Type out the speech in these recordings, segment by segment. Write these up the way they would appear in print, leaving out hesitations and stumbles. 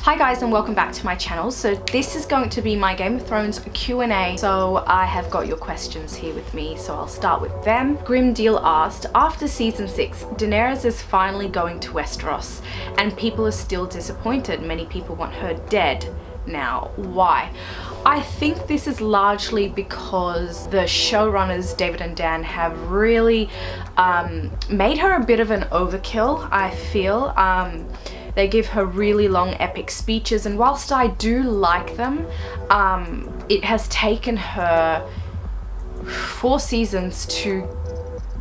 Hi guys and welcome back to my channel. So this is going to be my Game of Thrones Q&A. So I have got your questions here with me, so I'll start with them. Grimdeal asked, after season 6, Daenerys is finally going to Westeros and people are still disappointed. Many people want her dead now. Why? I think this is largely because the showrunners David and Dan have really made her a bit of an overkill, I feel. They give her really long epic speeches, and whilst I do like them, it has taken her 4 seasons to,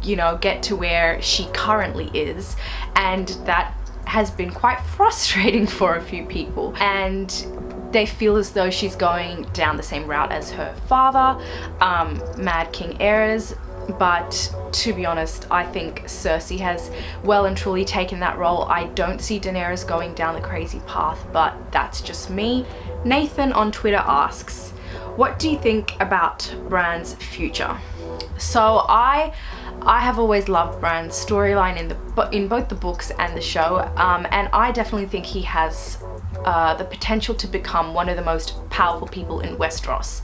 you know, get to where she currently is, and that has been quite frustrating for a few people. And they feel as though she's going down the same route as her father, Mad King Aerys. But to be honest, I think Cersei has well and truly taken that role. I don't see Daenerys going down the crazy path, but that's just me. Nathan on Twitter asks, what do you think about Bran's future? So I have always loved Bran's storyline in both the books and the show, and I definitely think he has the potential to become one of the most powerful people in Westeros.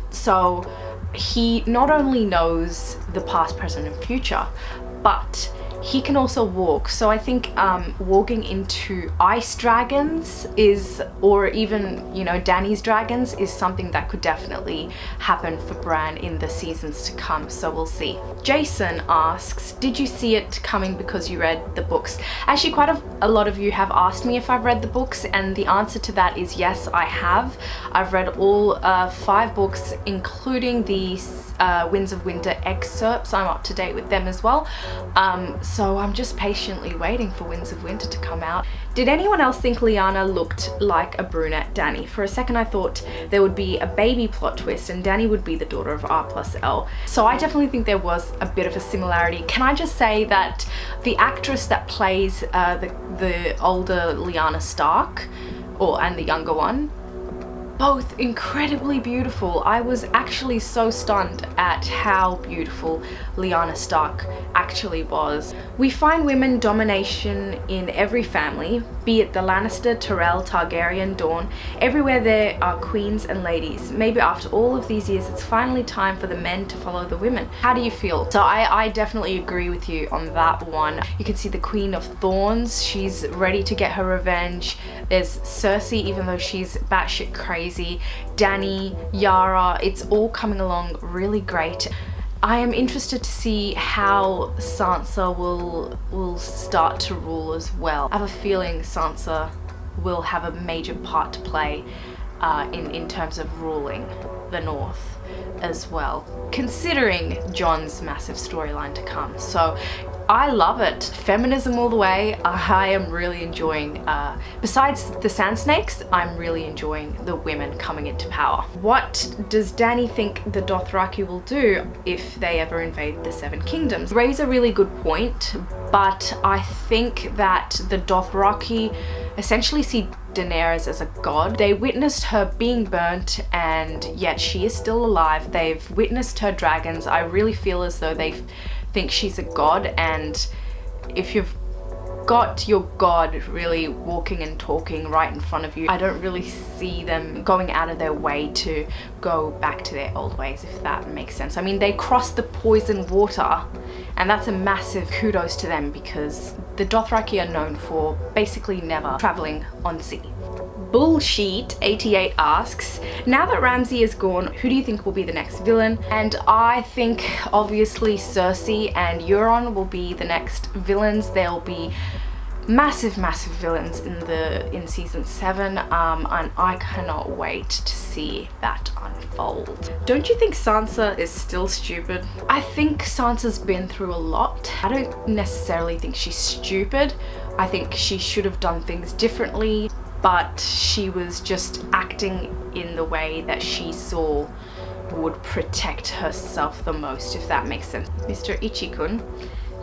So he not only knows the past, present and future, but he can also walk. So I think walking into ice dragons is, or even, you know, Dany's dragons is something that could definitely happen for Bran in the seasons to come, so we'll see. Jason asks, did you see it coming because you read the books? Actually, quite a lot of you have asked me if I've read the books, and the answer to that is yes, I have. I've read all 5 books, including the Winds of Winter excerpts. I'm up to date with them as well. So I'm just patiently waiting for Winds of Winter to come out. Did anyone else think Lyanna looked like a brunette Dany? For a second I thought there would be a baby plot twist and Dany would be the daughter of R+L. So I definitely think there was a bit of a similarity. Can I just say that the actress that plays the older Lyanna Stark, and the younger one, both incredibly beautiful. I was actually so stunned at how beautiful Lyanna Stark actually was. We find women domination in every family, be it the Lannister, Tyrell, Targaryen, Dorne. Everywhere there are queens and ladies. Maybe after all of these years, it's finally time for the men to follow the women. How do you feel? So I definitely agree with you on that one. You can see the Queen of Thorns. She's ready to get her revenge. There's Cersei, even though she's batshit crazy. Dany, Yara, it's all coming along really great. I am interested to see how Sansa will start to rule as well. I have a feeling Sansa will have a major part to play in terms of ruling the North as well, considering Jon's massive storyline to come. So I love it. Feminism all the way. I am really enjoying, besides the Sand Snakes, I'm really enjoying the women coming into power. What does Dany think the Dothraki will do if they ever invade the Seven Kingdoms? Raise a really good point, but I think that the Dothraki essentially see Daenerys as a god. They witnessed her being burnt and yet she is still alive. They've witnessed her dragons. I really feel as though they think she's a god, and if you've got your god really walking and talking right in front of you, I don't really see them going out of their way to go back to their old ways, if that makes sense. I mean, they crossed the poison water, and that's a massive kudos to them because the Dothraki are known for basically never traveling on sea. Bullshit88 asks, now that Ramsay is gone, who do you think will be the next villain? And I think obviously Cersei and Euron will be the next villains. They'll be massive villains in season 7, and I cannot wait to see that unfold. Don't you think Sansa is still stupid? I think Sansa's been through a lot. I don't necessarily think she's stupid. I think she should have done things differently, but she was just acting in the way that she saw would protect herself the most, if that makes sense. Mr. Ichikun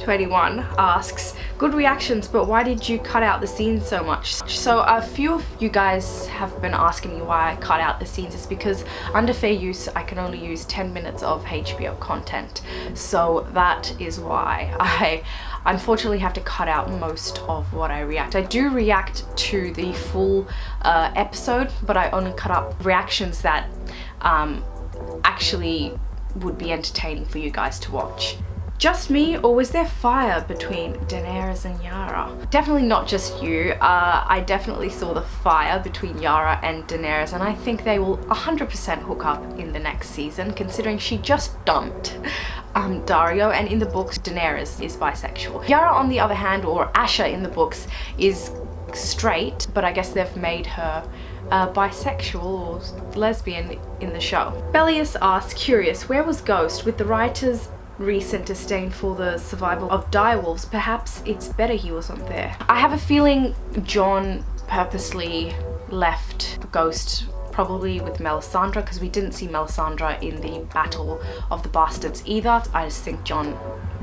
21 asks, good reactions, but why did you cut out the scenes so much? So a few of you guys have been asking me why I cut out the scenes. It's because under fair use I can only use 10 minutes of HBO content, so that is why I unfortunately have to cut out most of what I react. I do react to the full episode, but I only cut up reactions that actually would be entertaining for you guys to watch. Just me, or was there fire between Daenerys and Yara? Definitely not just you. I definitely saw the fire between Yara and Daenerys, and I think they will 100% hook up in the next season, considering she just dumped Dario, and in the books Daenerys is bisexual. Yara, on the other hand, or Asha in the books, is straight, but I guess they've made her bisexual or lesbian in the show. Bellius asks, curious, where was Ghost with the writers' recent disdain for the survival of direwolves? Perhaps it's better he wasn't there. I have a feeling Jon purposely left Ghost probably with Melisandre, because we didn't see Melisandre in the Battle of the Bastards either. I just think Jon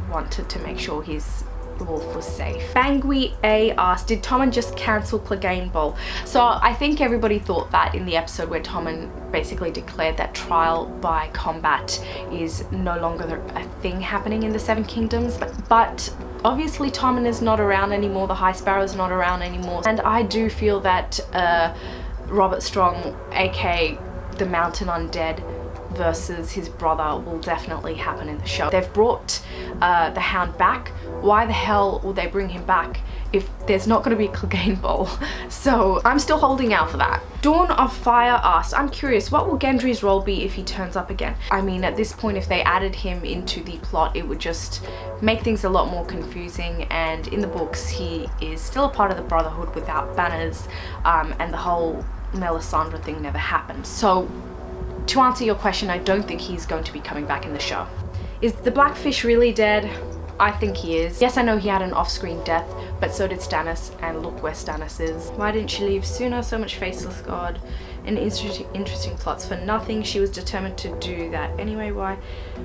wanted to make sure his wolf was safe. Bangui A asked, did Tommen just cancel Clegane Bowl? So I think everybody thought that in the episode where Tommen basically declared that trial by combat is no longer a thing happening in the Seven Kingdoms, but obviously Tommen is not around anymore, the High Sparrow is not around anymore, and I do feel that Robert Strong, aka the Mountain Undead, versus his brother will definitely happen in the show. They've brought the Hound back. Why the hell will they bring him back if there's not going to be a Clegane Bowl? So I'm still holding out for that. Dawn of Fire asked, I'm curious, what will Gendry's role be if he turns up again? I mean, at this point, if they added him into the plot, it would just make things a lot more confusing, and in the books he is still a part of the Brotherhood without banners, and the whole Melisandre thing never happened. So to answer your question, I don't think he's going to be coming back in the show. Is the Blackfish really dead? I think he is. Yes, I know he had an off-screen death, but so did Stannis, and look where Stannis is. Why didn't she leave sooner? So much faceless god and interesting plots for nothing. She was determined to do that anyway. Why?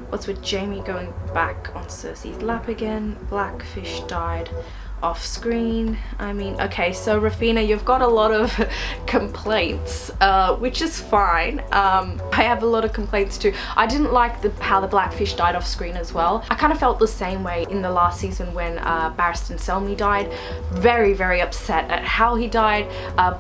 What's with Jaime going back on Cersei's lap again? Blackfish died off screen. I mean, okay, so Rafina, you've got a lot of complaints, which is fine. I have a lot of complaints too. I didn't like how the Blackfish died off screen as well. I kind of felt the same way in the last season when Barristan Selmy died. Very, very upset at how he died.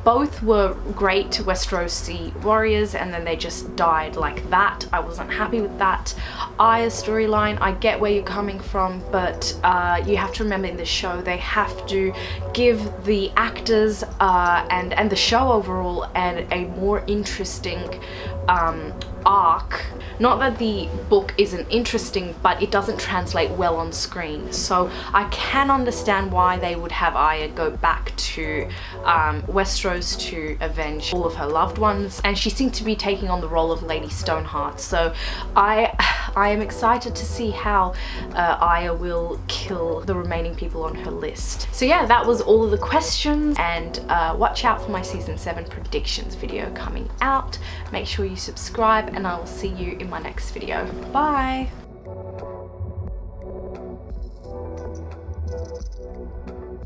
Both were great Westerosi warriors, and then they just died like that. I wasn't happy with that. Arya's storyline, I get where you're coming from, but you have to remember in the show they have to give the actors and the show overall and a more interesting arc. Not that the book isn't interesting, but it doesn't translate well on screen. So I can understand why they would have Arya go back to Westeros to avenge all of her loved ones, and she seemed to be taking on the role of Lady Stoneheart. So I am excited to see how Arya will kill the remaining people on her list. So yeah, that was all of the questions, and watch out for my season 7 predictions video coming out. Make sure you subscribe, and I will see you in my next video. Bye!